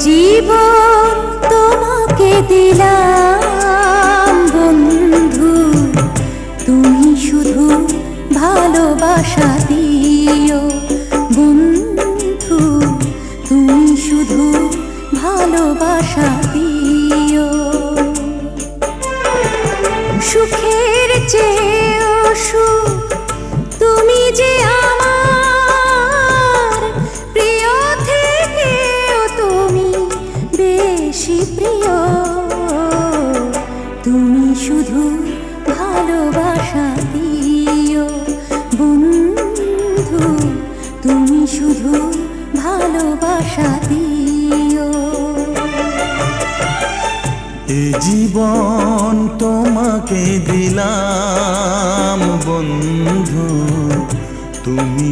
জীবন তোমাকে দিলাম বন্ধু, তুমি শুধু ভালোবাসা দিও বন্ধু, তুমি শুধু ভালোবাসা দিও। সুখের চেয়েও সুখ তুমি যে আমার প্রিয় থেকেও তুমি বেশি প্রিয়, তুমি শুধু ভালোবাসা দিও বন্ধু, তুমি শুধু ভালোবাসা দিও। এ জীবন তোমাকে দিলাম বন্ধু, তুমি